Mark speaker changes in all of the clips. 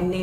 Speaker 1: NA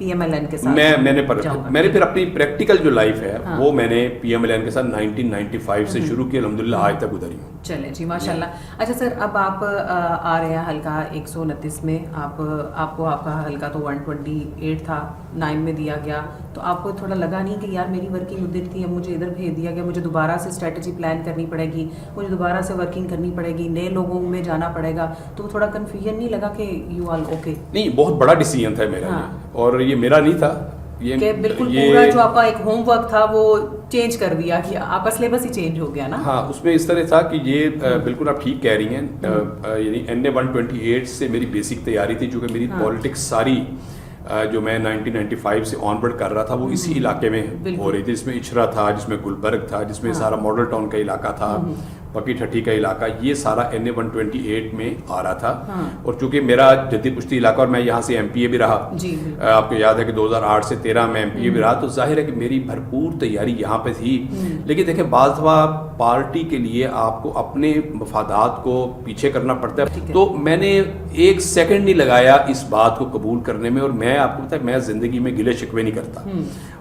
Speaker 1: PMLN کے ساتھ
Speaker 2: میں نے پھر اپنی پریکٹیکل جو لائف ہے وہ میں نے PMLN کے ساتھ 1995 سے شروع کی، الحمدللہ آج تک ادھر ہی ہوں.
Speaker 1: چلیں جی ماشاء اللہ. اچھا سر، اب آپ آ رہے ہیں حلقہ 129 میں، آپ کو آپ کا حلقہ تو 128 تھا، 9 میں دیا گیا، تو آپ کو تھوڑا لگا نہیں کہ یار میری ورکنگ ادھر تھی، اب مجھے ادھر بھیج دیا گیا، مجھے دوبارہ سے اسٹریٹجی پلان کرنی پڑے گی، مجھے دوبارہ سے ورکنگ کرنی پڑے گی، نئے لوگوں میں جانا پڑے گا، تو تھوڑا کنفیوژن نہیں لگا کہ یو آل اوکے؟
Speaker 2: نہیں، بہت بڑا ڈیسیژن تھا میرا یہ، اور یہ میرا نہیں تھا
Speaker 1: کہ بالکل پورا جو آپ کا ایک ہوم ورک تھا وہ چینج کر دیا، کہ آپ کا سلیبس ہی چینج ہو گیا نا.
Speaker 2: ہاں، اس میں اس طرح تھا کہ یہ بالکل آپ ٹھیک کہہ رہی ہیں، یعنی NA 128 سے میری بیسک تیاری تھی، چونکہ میری پالیٹکس ساری جو میں 1995 سے آن ورڈ کر رہا تھا وہ اسی علاقے میں ہو رہی تھی، جس میں اچھرا تھا، جس میں گلبرگ تھا، جس میں سارا ماڈل ٹاؤن کا علاقہ تھا، پکی ٹھٹی کا علاقہ، یہ سارا NA 128 میں آ رہا تھا. اور چونکہ میرا جدید پشتی علاقہ اور میں یہاں سے MPA بھی رہا، آپ کو یاد ہے کہ 2008 سے 13 میں MPA بھی رہا، تو ظاہر ہے کہ میری بھرپور تیاری یہاں پہ تھی. لیکن دیکھیں بعض دفعہ پارٹی کے لیے آپ کو اپنے مفادات کو پیچھے کرنا پڑتا ہے، تو میں نے ایک سیکنڈ نہیں لگایا اس بات کو قبول کرنے میں. اور میں آپ کو پتا ہے میں زندگی میں گلے شکوے نہیں کرتا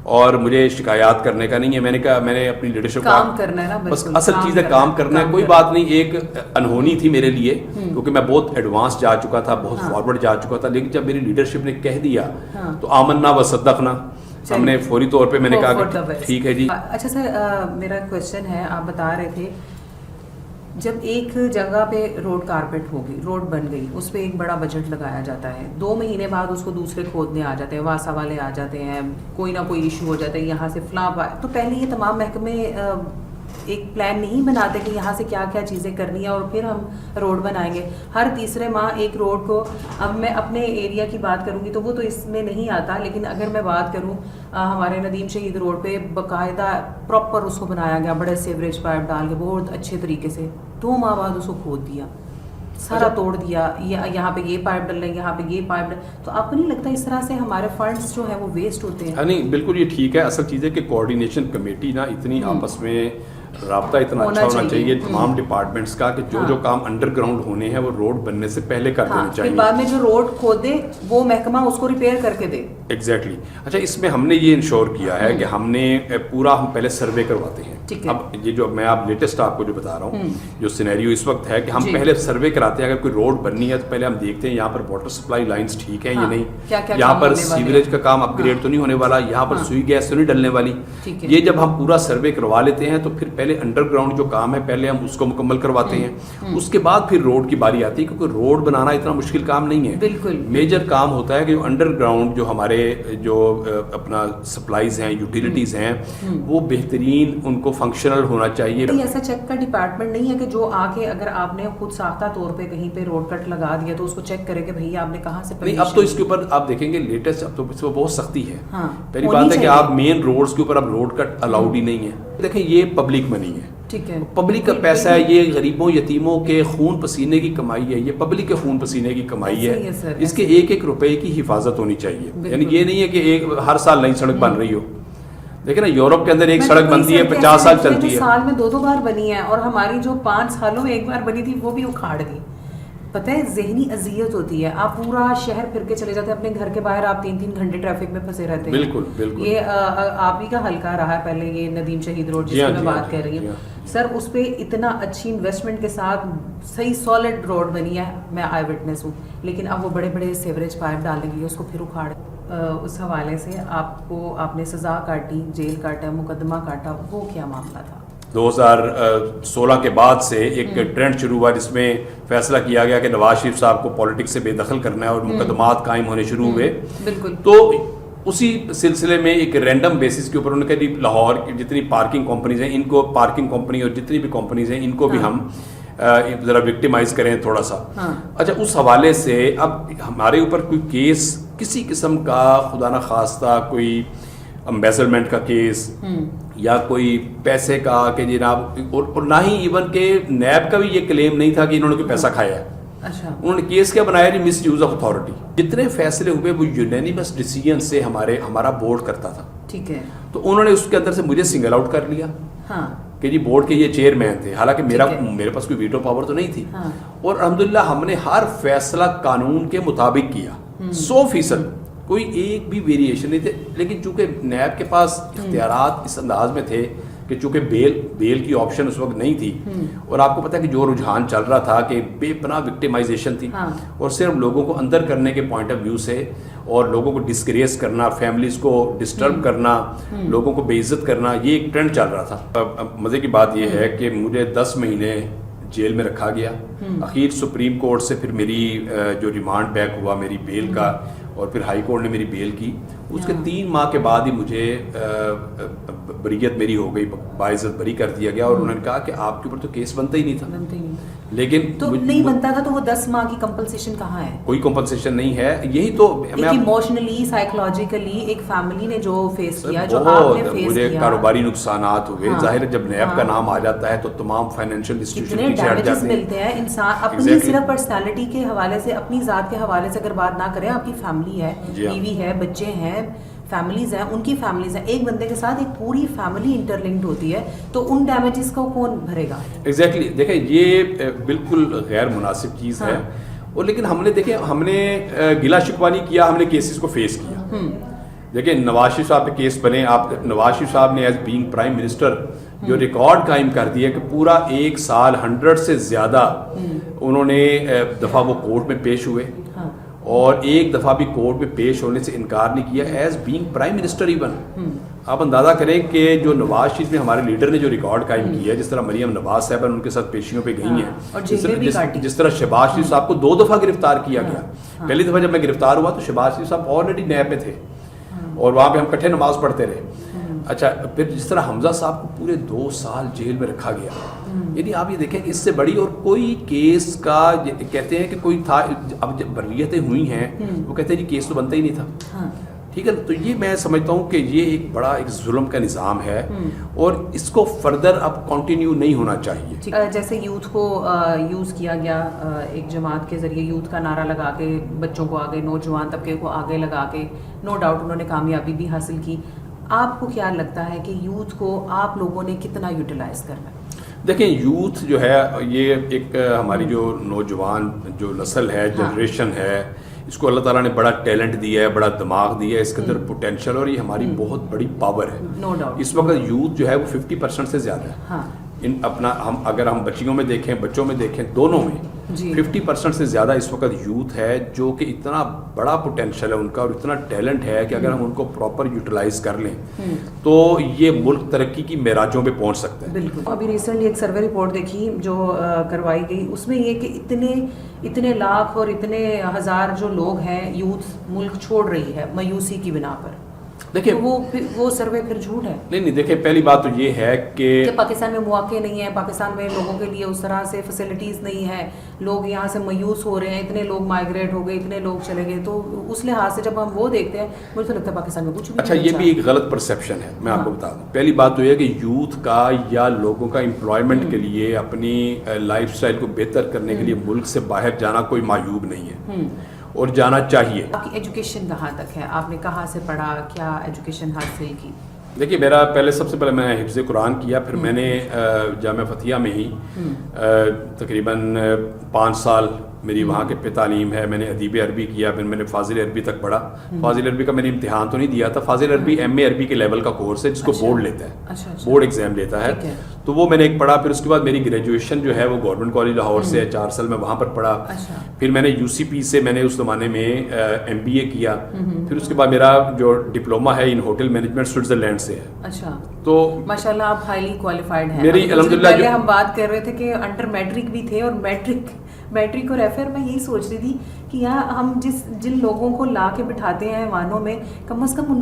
Speaker 2: اور مجھے شکایات کرنے کا نہیں ہے. میں نے کہا میں نے اپنی لیڈرشپ
Speaker 1: کام کرنا ہے نا،
Speaker 2: بس اصل چیز ہے کام کرنا ہے. کوئی بات نہیں، ایک انہونی تھی میرے لیے کیونکہ میں بہت ایڈوانس جا چکا تھا، بہت فارورڈ جا چکا تھا. لیکن جب میری لیڈرشپ نے کہہ دیا تو آمنا و صدقنا، ہم نے فوری طور پہ میں نے کہا کہ ٹھیک ہے جی.
Speaker 1: اچھا سر، میرا کوشچن ہے، آپ بتا رہے تھے جب ایک جگہ پہ روڈ کارپیٹ ہوگی، روڈ بن گئی، اس پہ ایک بڑا بجٹ لگایا جاتا ہے، 2 مہینے بعد اس کو دوسرے کھودنے آ جاتے ہیں، واسا والے آ جاتے ہیں، کوئی نہ کوئی ایشو ہو جاتا ہے، یہاں سے فلاں. تو پہلے یہ تمام محکمے ایک پلان نہیں بناتے کہ یہاں سے کیا کیا چیزیں کرنی ہیں اور پھر ہم روڈ بنائیں گے. ہر تیسرے ماہ ایک روڈ کو، اب میں اپنے ایریا کی بات کروں گی تو وہ تو اس میں نہیں آتا، لیکن اگر میں بات کروں ہمارے ندیم شہید روڈ پہ باقاعدہ پراپر اس کو بنایا گیا، بڑے سیوریج پائپ ڈال کے بہت اچھے طریقے سے. 2 ماہ بعد اس کو کھود دیا، سارا توڑ دیا، یہاں پہ یہ پائپ ڈل رہے ہیں، یہاں پہ یہ پائپ ڈل. تو آپ کو نہیں لگتا اس طرح سے ہمارے فنڈز جو ہیں وہ ویسٹ ہوتے ہیں؟
Speaker 2: نہیں، بالکل یہ ٹھیک ہے. اصل چیز ہے کہ کوآرڈینیشن کمیٹی نا اتنی آپس میں رابطہ اتنا اچھا ہونا چاہیے تمام ڈپارٹمنٹس کا کہ جو کام انڈر گراؤنڈ ہونے ہیں وہ روڈ بننے سے پہلے کر دینے چاہیے،
Speaker 1: پھر بعد میں جو روڈ کھود دے وہ محکمہ اس کو ریپیئر کر کے دے.
Speaker 2: ایگزیکٹلی. اچھا، اس میں ہم نے یہ انشور کیا ہے کہ ہم نے پورا ہم پہلے سروے کرواتے ہیں. اب یہ جو میں آپ لیٹسٹ آپ کو جو بتا رہا ہوں، جو سینیریو اس وقت ہے کہ ہم پہلے سروے کراتے ہیں. اگر کوئی روڈ بننی ہے تو پہلے ہم دیکھتے ہیں یہاں پر واٹر سپلائی لائنس ٹھیک ہیں یا نہیں، یہاں پر سیوریج کا کام اپ گریڈ تو نہیں ہونے والا، یہاں پر سوئی گیس تو نہیں ڈلنے والی. یہ جب ہم پورا سروے کروا لیتے ہیں تو پھر پہلے انڈر گراؤنڈ جو کام ہے پہلے ہم اس کو مکمل کرواتے ہیں. اس کے بعد پھر روڈ کی باری آتی ہے، کیونکہ روڈ بنانا اتنا مشکل کام نہیں ہے. بالکل میجر کام ہوتا ہے کہ انڈر گراؤنڈ جو ہمارے جو اپنا سپلائیز ہیں، یوٹیلیٹیز ہیں، وہ بہترین ان کو فنکشنل ہونا چاہیے.
Speaker 1: ایسا چیک کا ڈپارٹمنٹ نہیں ہے کہ جو آ کے اگر آپ نے خود ساختہ طور پہ کہیں پہ روڈ کٹ لگا دیا تو اس کو چیک کرے کہ بھئی آپ نے کہاں سے؟
Speaker 2: نہیں، اب تو اس کے اوپر آپ دیکھیں گے لیٹسٹ، اب تو اس میں بہت سختی ہے. پہلی بات ہے کہ آپ مین روڈز کے اوپر اب روڈ کٹ الاؤڈ ہی نہیں ہے. دیکھیں یہ پبلک منی ہے، ٹھیک ہے، پبلک کا پیسہ ہے، یہ غریبوں یتیموں کے خون پسینے کی کمائی ہے، یہ پبلک کے خون پسینے کی کمائی ہے. اس کے ایک ایک روپے کی حفاظت ہونی چاہیے. یعنی یہ نہیں ہے کہ ہر سال نئی سڑک بن رہی ہو. دیکھیں نا، یورپ کے اندر ایک سڑک بنتی ہے 50 سال چلتی ہے،
Speaker 1: سال میں 2 بار بنی ہے، اور ہماری جو 5 سالوں میں ایک بار بنی تھی وہ بھی اکھاڑ دی. پتہ ہے ذہنی اذیت ہوتی ہے. آپ پورا شہر پھر کے چلے جاتے ہیں، اپنے گھر کے باہر آپ 3 گھنٹے ٹریفک میں پھنسے رہتے ہیں.
Speaker 2: بالکل بالکل. یہ
Speaker 1: آپ ہی کا حلقہ رہا ہے پہلے، یہ ندیم شہید روڈ جس کی میں بات کر رہی ہوں سر، اس پہ اتنا اچھی انویسٹمنٹ کے ساتھ صحیح سالڈ روڈ بنی ہے، میں آئی وٹنس ہوں. لیکن اب وہ بڑے بڑے سیوریج پائپ ڈالنے کے لیے اس کو پھر اکھاڑ. اس حوالے سے آپ نے سزا کاٹی، جیل کاٹا، مقدمہ کاٹا، وہ کیا معاملہ تھا؟
Speaker 2: 2016 کے بعد سے ایک ٹرینڈ شروع ہوا جس میں فیصلہ کیا گیا کہ نواز شریف صاحب کو پالیٹکس سے بے دخل کرنا ہے اور مقدمات قائم ہونے شروع ہوئے. بالکل. تو اسی سلسلے میں ایک رینڈم بیسس کے اوپر انہوں نے کہا کہ لاہور کی جتنی پارکنگ کمپنیز ہیں، ان کو پارکنگ کمپنی اور جتنی بھی کمپنیز ہیں ان کو بھی ہم ذرا وکٹیمائز کریں تھوڑا سا. اچھا، اس حوالے سے اب ہمارے اوپر کوئی کیس کسی قسم کا خدا نہ خواستہ کوئی امبیزلمنٹ کا کیس یا کوئی پیسے کا کہ جناب، اور نہ ہی ایون کہ نیب کا بھی یہ کلیم نہیں تھا کہ انہوں نے کوئی پیسہ کھایا ہے. انہوں نے کیس کیا بنایا جی مس یوز آف اتھارٹی. جتنے فیصلے ہوئے وہ یونینیمس ڈیسیژن سے ہمارا بورڈ کرتا تھا. ٹھیک ہے. تو انہوں نے اس کے اندر سے مجھے سنگل آؤٹ کر لیا کہ جی بورڈ کے یہ چیئرمین تھے، حالانکہ میرے پاس کوئی ویٹو پاور تو نہیں تھی. اور الحمدللہ ہم نے ہر فیصلہ قانون کے مطابق کیا 100%. کوئی ایک بھی ویریشن نہیں تھے. لیکن چونکہ نیب کے پاس اختیارات اس انداز میں تھے کہ چونکہ بیل کی آپشن اس وقت نہیں تھی, اور آپ کو پتہ ہے کہ جو رجحان چل رہا تھا کہ بے پناہ وکٹیمائزیشن تھی, اور صرف لوگوں کو اندر کرنے کے پوائنٹ آف ویو سے اور لوگوں کو ڈسکریس کرنا, فیملیز کو ڈسٹرب کرنا, لوگوں کو بے عزت کرنا, یہ ایک ٹرینڈ چل رہا تھا. مزے کی بات یہ ہے کہ مجھے 10 مہینے جیل میں رکھا گیا. اخیر سپریم کورٹ سے پھر میری جو ریمانڈ بیک ہوا میری بیل کا, اور پھر ہائی کورٹ نے میری بیل کی. اس کے 3 ماہ کے بعد ہی مجھے بریت میری ہو گئی, باعزت بری کر دیا گیا, اور انہوں نے کہا کہ آپ کے اوپر تو کیس بنتا ہی نہیں تھا. لیکن
Speaker 1: تو نہیں بنتا تھا تو وہ 10 ماہ کی کمپنسیشن کہاں ہے؟
Speaker 2: کوئی کمپنسیشن نہیں ہے. یہی تو
Speaker 1: ایموشنلی سائیکولوجیکلی ایک فیملی نے جو فیس کیا, جو آپ نے فیس
Speaker 2: مجھے
Speaker 1: کیا,
Speaker 2: کاروباری نقصانات ہوئے. ظاہر جب نیب کا نام آ جاتا ہے تو تمام فائنینشیل انسٹیٹیوشن پیچھے ہٹ جاتے ہیں.
Speaker 1: ملتے ہیں. انسان اپنی صرف پرسنالٹی کے حوالے سے, اپنی ذات کے حوالے سے اگر بات نہ کریں, آپ کی فیملی ہے, بیوی ہے, بچے ہیں, فیملیز ہیں, ان کی فیملیز ہیں, ایک بندے کے ساتھ ایک پوری فیملی انٹرلنکڈ ہوتی ہے, تو ان ڈیمیجز کو کون بھرے گا؟
Speaker 2: ایگزیکٹلی. دیکھیں یہ بالکل غیر مناسب چیز ہے. اور لیکن ہم نے دیکھیں, ہم نے گلا شکوہ نہیں کیا, ہم نے کیسز کو فیس کیا. دیکھیں نواز شریف صاحب پہ کیس بنے, آپ نواز شریف صاحب نے ایز بینگ پرائم منسٹر جو ریکارڈ قائم کر دیا کہ پورا 1 سال 100 سے زیادہ انہوں نے دفعہ وہ کورٹ میں پیش ہوئے, اور ایک دفعہ بھی کورٹ میں پیش ہونے سے انکار نہیں کیا as being prime minister even. آپ اندازہ کریں کہ جو نواز شریف میں ہمارے لیڈر نے جو ریکارڈ قائم کیا ہے, جس طرح مریم نواز صاحب ان کے ساتھ پیشیوں پہ گئی ہیں, جس طرح شہباز شریف صاحب کو 2 دفعہ گرفتار کیا گیا. پہلی دفعہ جب میں گرفتار ہوا تو شہباز شریف صاحب آلریڈی نیب میں تھے, اور وہاں پہ ہم کٹھے نماز پڑھتے رہے. اچھا, پھر جس طرح حمزہ صاحب کو پورے 2 سال جیل میں رکھا گیا. یعنی آپ یہ دیکھیں اس سے بڑی اور کوئی کیس کا, کہتے ہیں کہ کوئی تھا, اب جب بریتیں ہوئی ہیں وہ کہتے ہیں جی کیس تو بنتا ہی نہیں تھا. ٹھیک ہے, تو یہ میں سمجھتا ہوں کہ یہ ایک بڑا ایک ظلم کا نظام ہے, اور اس کو فردر اب کنٹینیو نہیں ہونا چاہیے.
Speaker 1: جیسے یوتھ کو یوز کیا گیا ایک جماعت کے ذریعے, یوتھ کا نعرہ لگا کے بچوں کو آگے, نوجوان طبقے کو آگے لگا کے, نو ڈاؤٹ انہوں نے کامیابی بھی حاصل کی. آپ کو کیا لگتا ہے کہ یوتھ کو آپ لوگوں نے کتنا یوٹیلائز کرنا ہے؟
Speaker 2: دیکھیں یوتھ جو ہے یہ ایک ہماری جو نوجوان جو نسل ہے, جنریشن ہے, اس کو اللہ تعالیٰ نے بڑا ٹیلنٹ دیا ہے, بڑا دماغ دیا ہے, اس کے اندر پوٹینشیل, اور یہ ہماری بہت بڑی پاور ہے.
Speaker 1: نو ڈاؤٹ
Speaker 2: اس وقت یوتھ جو ہے وہ 50% سے زیادہ ہے. اگر ہم بچیوں میں دیکھیں, بچوں میں دیکھیں, دونوں میں 50% سے زیادہ اس وقت یوتھ ہے, جو کہ اتنا بڑا پوٹینشیل ہے ان کا, اور اتنا ٹیلنٹ ہے کہ اگر ہم ان کو پراپر یوٹیلائز کر لیں تو یہ ملک ترقی کی معراجوں پہ پہنچ سکتا ہے.
Speaker 1: بالکل. ابھی ریسنٹلی ایک سروے رپورٹ دیکھی جو کروائی گئی, اس میں یہ کہ اتنے لاکھ اور اتنے ہزار جو لوگ ہیں, یوتھ ملک چھوڑ رہی ہے مایوسی کی بنا پر. دیکھیں وہ سروے پھر جھوٹ ہے.
Speaker 2: نہیں, دیکھیں پہلی بات تو یہ ہے کہ
Speaker 1: پاکستان میں مواقع نہیں ہے, پاکستان میں لوگوں کے لیے اس طرح سے فیسلٹیز نہیں ہے, لوگ یہاں سے مایوس ہو رہے ہیں, اتنے لوگ مائگریٹ ہو گئے, اتنے لوگ چلے گئے. تو اس لحاظ سے جب ہم وہ دیکھتے ہیں مجھے تو لگتا ہے پاکستان میں کچھ بھی.
Speaker 2: اچھا, یہ بھی ایک غلط پرسیپشن ہے, میں آپ کو بتا دوں. پہلی بات تو یہ ہے کہ یوتھ کا یا لوگوں کا امپلائمنٹ کے لیے, اپنی لائف سٹائل کو بہتر کرنے کے لیے ملک سے باہر جانا کوئی معیوب نہیں ہے, اور جانا چاہیے.
Speaker 1: آپ کی ایجوکیشن کہاں تک ہے, آپ نے کہاں سے پڑھا, کیا ایجوکیشن حاصل کی؟
Speaker 2: دیکھیے میرا سب سے پہلے میں نے حفظ قرآن کیا, پھر میں نے جامعہ فتحیہ میں ہی تقریباً 5 سال میری وہاں کے پہ تعلیم ہے. میں نے ادیب عربی کیا, پھر میں نے فاضل عربی تک پڑھا. فاضل عربی کا میں نے امتحان تو نہیں دیا تھا, فاضل عربی ایم اے عربی کے لیول کا کورس ہے جس کو بورڈ لیتا ہے, بورڈ ایگزام لیتا ہے, تو وہ میں نے ایک پڑھا. پھر اس کے بعد میری گریجویشن جو ہے وہ گورنمنٹ کالج لاہور سے ہے, 4 سال میں وہاں پر پڑھا. پھر میں نے یو سی پی سے میں نے اس زمانے میں ایم بی اے کیا. پھر اس کے بعد میرا جو ڈپلوما ہے ان ہوٹل مینجمنٹ سوئٹزرلینڈ سے ہے.
Speaker 1: اچھا,
Speaker 2: تو
Speaker 1: ماشاءاللہ آپ ہائیلی کوالیفائڈ ہیں.
Speaker 2: میری الحمدللہ
Speaker 1: پہلے ہم بات کر رہے تھے کہ انڈر میٹرک بھی تھے, اور میٹرک اور ایف ایر میں یہی سوچ رہی تھی کہ یہاں ہم جن لوگوں کو لا کے بٹھاتے ہیں ایوانوں میں, کم از کم ان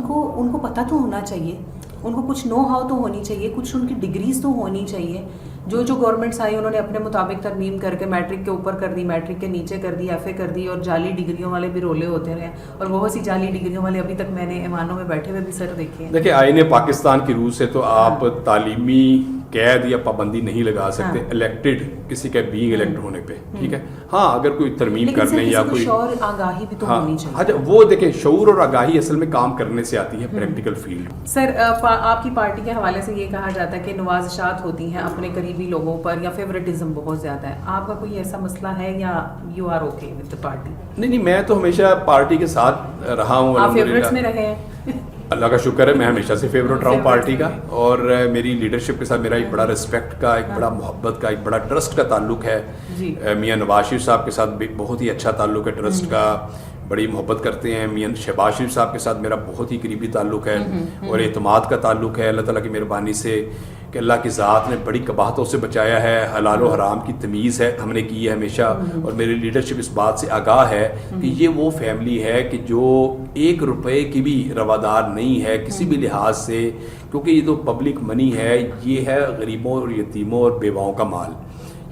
Speaker 1: کو پتہ تو ہونا چاہیے, ان کو کچھ نو ہاؤ تو ہونی چاہیے, کچھ ان کی ڈگریز تو ہونی چاہیے. جو گورنمنٹس آئی انہوں نے اپنے مطابق ترمیم کر کے میٹرک کے اوپر کر دی, میٹرک کے نیچے کر دی, ایف اے کر دی, اور جعلی ڈگریوں والے بھی رولے ہوتے رہے, اور بہت سی جعلی ڈگریوں والے ابھی تک میں نے ایوانوں میں بیٹھے ہوئے بھی سر دیکھے ہیں.
Speaker 2: دیکھیں آئین پاکستان کی روح سے تو آپ تعلیمی قید یا پابندی نہیں لگا سکتے الیکٹڈ کسی کے بینگ الیکٹ ہونے پہ, ٹھیک ہے. ہاں اگر کوئی ترمیم کر لیں یا کوئی
Speaker 1: شعور آگاہی بھی تو ہونی چاہیے.
Speaker 2: ہاں وہ دیکھیں شعور اور آگاہی اصل میں کام کرنے سے آتی ہے پریکٹیکل فیلڈ.
Speaker 1: سر آپ کی پارٹی کے حوالے سے یہ کہا جاتا ہے کہ نوازشات ہوتی ہیں اپنے قریبی لوگوں پر یا فیوریٹزم بہت زیادہ ہے, آپ کا کوئی ایسا مسئلہ ہے یا you are okay with the party?
Speaker 2: نہیں, میں تو ہمیشہ پارٹی کے ساتھ رہا ہوں.
Speaker 1: آپ فیوریٹس میں رہے ہیں؟
Speaker 2: اللہ کا شکر ہے, میں ہمیشہ سے فیوریٹ رہا ہوں پارٹی کا, اور میری لیڈرشپ کے ساتھ میرا ایک بڑا رسپیکٹ کا, ایک بڑا محبت کا, ایک بڑا ٹرسٹ کا تعلق ہے. میاں نواز شریف صاحب کے ساتھ بھی بہت ہی اچھا تعلق ہے ٹرسٹ کا, بڑی محبت کرتے ہیں. میاں شہباز شریف صاحب کے ساتھ میرا بہت ہی قریبی تعلق ہے اور اعتماد کا تعلق ہے. اللہ تعالیٰ کی مہربانی سے کہ اللہ کی ذات نے بڑی قباحتوں سے بچایا ہے, حلال و حرام کی تمیز ہے ہم نے کی ہے ہمیشہ, اور میری لیڈرشپ اس بات سے آگاہ ہے کہ یہ وہ فیملی ہے کہ جو 1 روپے کی بھی روادار نہیں ہے کسی بھی لحاظ سے, کیونکہ یہ تو پبلک منی ہے, یہ ہے غریبوں اور یتیموں اور بیواؤں کا مال,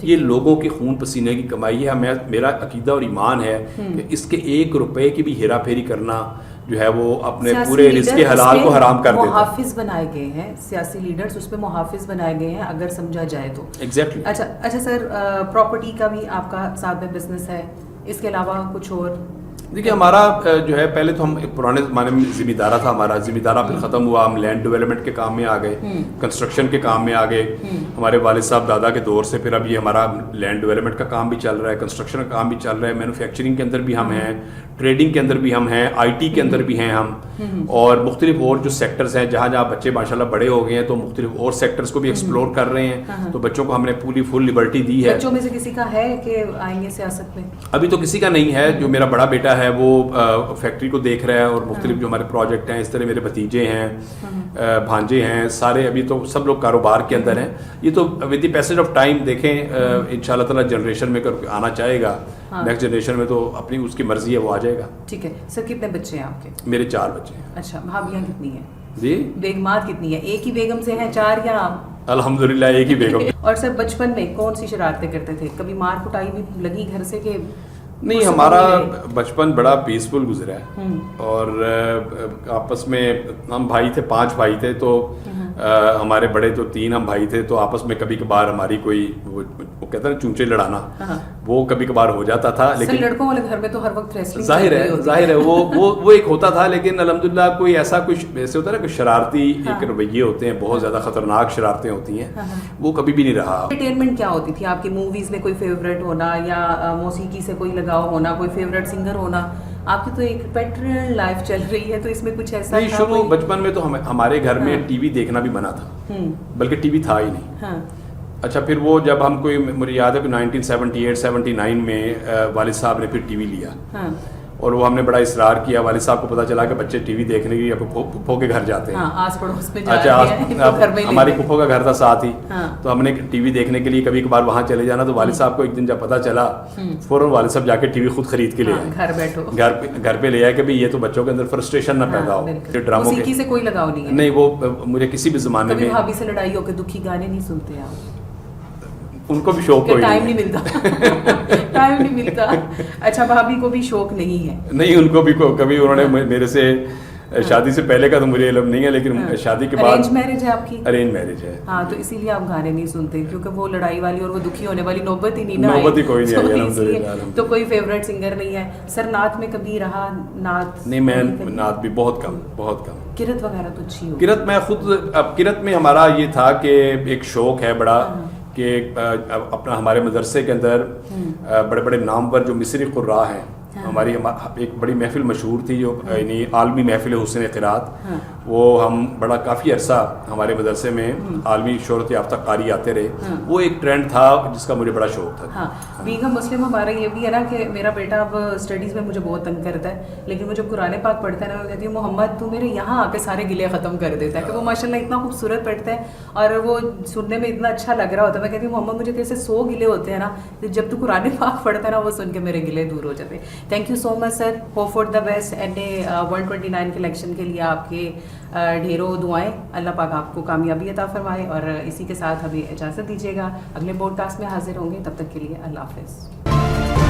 Speaker 2: یہ لوگوں کے خون پسینے کی کمائی ہے. میرا عقیدہ اور ایمان ہے کہ اس کے 1 روپے کی بھی ہیرا پھیری کرنا جو ہے وہ اپنے پورے رزق حلال کو حرام کر دیتا ہے.
Speaker 1: محافظ بنائے گئے ہیں سیاسی لیڈرز, اس پہ محافظ بنائے گئے ہیں اگر سمجھا جائے تو.
Speaker 2: ایگزیکٹلی.
Speaker 1: اچھا سر, پراپرٹی کا بھی آپ کا ساتھ میں بزنس ہے, اس کے علاوہ کچھ اور؟
Speaker 2: دیکھیے ہمارا جو ہے پہلے تو ہم پرانے زمانے میں ذمہ دارہ تھا, ہمارا ذمہ دارہ پھر ختم ہوا, ہم لینڈ ڈیولپمنٹ کے کام میں آ گئے, کنسٹرکشن کے کام میں آ گئے. ہمارے والد صاحب دادا کے دور سے پھر اب یہ ہمارا لینڈ ڈیولپمنٹ کا کام بھی چل رہا ہے, کنسٹرکشن کا کام بھی چل رہا ہے, مینوفیکچرنگ کے اندر بھی ہم ہیں, ٹریڈنگ کے اندر بھی ہم ہیں, آئی ٹی کے اندر بھی ہیں ہم, اور مختلف اور جو سیکٹرز ہیں جہاں جہاں بچے ماشاءاللہ بڑے ہو گئے ہیں تو مختلف اور سیکٹرز کو بھی ایکسپلور کر رہے ہیں. تو بچوں کو ہم نے پوری فل لبرٹی دی ہے.
Speaker 1: بچوں میں سے کسی کا ہے کہ آئیں گے سیاست میں؟
Speaker 2: ابھی تو کسی کا نہیں ہے. جو میرا بڑا بیٹا ہے وہ فیکٹری کو دیکھ رہا ہے, اور مختلف جو ہمارے پروجیکٹ ہیں, اس طرح میرے بھتیجے ہیں, بھانجے ہیں, سارے ابھی تو سب لوگ کاروبار کے اندر ہیں. یہ تو with the passage of time دیکھیں ان شاء اللہ تعالیٰ جنریشن میں آنا چاہے گا, نیکسٹ جنریشن میں تو اپنی اس کی مرضی ہے وہ آ جائے گا.
Speaker 1: ٹھیک ہے سر, کتنے بچے ہیں آپ کے؟
Speaker 2: میرے 4 بچے ہیں.
Speaker 1: اچھا, بھابیاں کتنی ہیں
Speaker 2: جی؟
Speaker 1: بیگمات کتنی ہیں؟ ایک ہی بیگم سے ہیں 4 یا؟
Speaker 2: الحمدللہ ایک ہی بیگم.
Speaker 1: اور سر بچپن میں کون سی شرارتیں کرتے تھے؟ کبھی مار کٹائی بھی لگی گھر سے کہ
Speaker 2: نہیں؟ ہمارا بچپن بڑا پیسفل گزرا ہے, اور آپس میں ہم بھائی تھے, 5 بھائی تھے, تو ہمارے بڑے تو 3 ہم بھائی تھے, تو آپس میں کبھی کبھار ہماری کوئی وہ کہتے ہیں چونچے لڑانا, وہ کبھی کبھار ہو جاتا تھا. لیکن
Speaker 1: لڑکوں والے گھر میں تو ہر وقت ریسلنگ
Speaker 2: ظاہر ہے وہ ایک ہوتا تھا, لیکن الحمدللہ کوئی ایسا کچھ ایسے ہوتا ہے نا کہ شرارتی ایک رویے ہوتے ہیں, بہت زیادہ خطرناک شرارتیں ہوتی ہیں, وہ کبھی بھی نہیں رہا.
Speaker 1: انٹرٹینمنٹ کیا ہوتی تھی آپ کی؟ موویز میں کوئی فیوریٹ ہونا یا موسیقی سے کوئی لگاؤ ہونا, کوئی فیوریٹ سنگر ہونا؟ آپ کی تو ایک پیٹرن لائف چل رہی ہے, تو اس میں کچھ ایسا
Speaker 2: نہیں. شروع بچپن میں تو ہمارے گھر میں ٹی وی دیکھنا بھی منع تھا, بلکہ ٹی وی تھا ہی نہیں. اچھا, پھر وہ جب ہم کوئی, مجھے یاد ہے کہ 1978-79 میں والد صاحب نے پھر ٹی وی لیا, اور وہ ہم نے بڑا اصرار کیا. والد صاحب کو پتا چلا کہ بچے ٹی وی دیکھنے کی پھپھو کے گھر جاتے ہیں.
Speaker 1: آس پڑوس میں
Speaker 2: اچھا, ہماری پھپھو کا گھر تھا ساتھ ہی, تو ہم نے ٹی وی دیکھنے کے لیے کبھی کبھار وہاں چلے جانا. تو والد صاحب کو ایک دن جب پتا چلا, فوراً والد صاحب جا کے ٹی وی خود خرید کے لے آئے, گھر پہ لے آئے کہ بھائی یہ تو بچوں کے اندر فرسٹریشن نہ پیدا ہو. ڈراموں
Speaker 1: سے کوئی لگاؤ نہیں ہے؟
Speaker 2: نہیں, وہ مجھے کسی بھی زمانے میں.
Speaker 1: بھابھی سے لڑائی ہو کے دکھی گانے نہیں سنتے آپ؟
Speaker 2: ان کو بھی شوق کوئی
Speaker 1: ٹائم نہیں ملتا. اچھا, بھابھی کو بھی شوق نہیں ہے؟
Speaker 2: نہیں, ان کو بھی کبھی انہوں نے میرے سے شادی سے پہلے کا تو مجھے علم نہیں ہے, لیکن شادی کے بعد.
Speaker 1: ارینج میرج ہے آپ کی؟
Speaker 2: ارینج میرج ہے.
Speaker 1: ہاں, تو اسی لیے آپ گانے نہیں سنتے, کیونکہ وہ لڑائی والی اور وہ دکھی ہونے والی نوبت ہی نہیں نا,
Speaker 2: نوبت ہی کوئی نہیں آئی الحمدللہ.
Speaker 1: تو کوئی فیوریٹ سنگر نہیں ہے سر؟ نعت میں کبھی رہا؟ نعت
Speaker 2: نہیں, میں نعت بھی بہت کم.
Speaker 1: کرت وغیرہ تو اچھی ہو؟
Speaker 2: کرت میں خود, اب کرت میں ہمارا یہ تھا کہ ایک شوق ہے بڑا کہ اپنا ہمارے مدرسے کے اندر بڑے بڑے نامور جو مصری قراء ہیں, ہماری ایک بڑی محفل مشہور تھی جو یعنی عالمی محفل حسن قرات, وہ ہم بڑا کافی عرصہ ہمارے مدرسے میں عالمی شہرت یافتہ قاری آتے رہے. وہ ایک ٹرینڈ تھا جس کا مجھے بڑا شوق تھا.
Speaker 1: بینگ اے مسلم ہمارا یہ بھی ہے نا کہ میرا بیٹا اب اسٹڈیز میں مجھے بہت تنگ کرتا ہے, لیکن وہ جب قرآن پاک پڑھتا ہے نا, وہ کہتی ہے محمد تو میرے یہاں آ کے سارے گلے ختم کر دیتا ہے, کہ وہ ماشاء اللہ اتنا خوبصورت پڑھتا ہے اور وہ سننے میں اتنا اچھا لگ رہا ہوتا ہے. میں کہتی ہوں محمد مجھے کیسے 100 گلے ہوتے ہیں نا, جب تو قرآن پاک پڑھتا ہے نا وہ سن کے میرے گلے دور ہو جاتے ہیں. Thank you so much sir, hope for the best and 129 کے الیکشن کے لیے آپ کے ڈھیروں دعائیں. اللہ پاک آپ کو کامیابی عطا فرمائے, اور اسی کے ساتھ ہمیں اجازت دیجیے گا. اگلے پوڈ کاسٹ میں حاضر ہوں گے, تب تک کے لیے اللہ حافظ.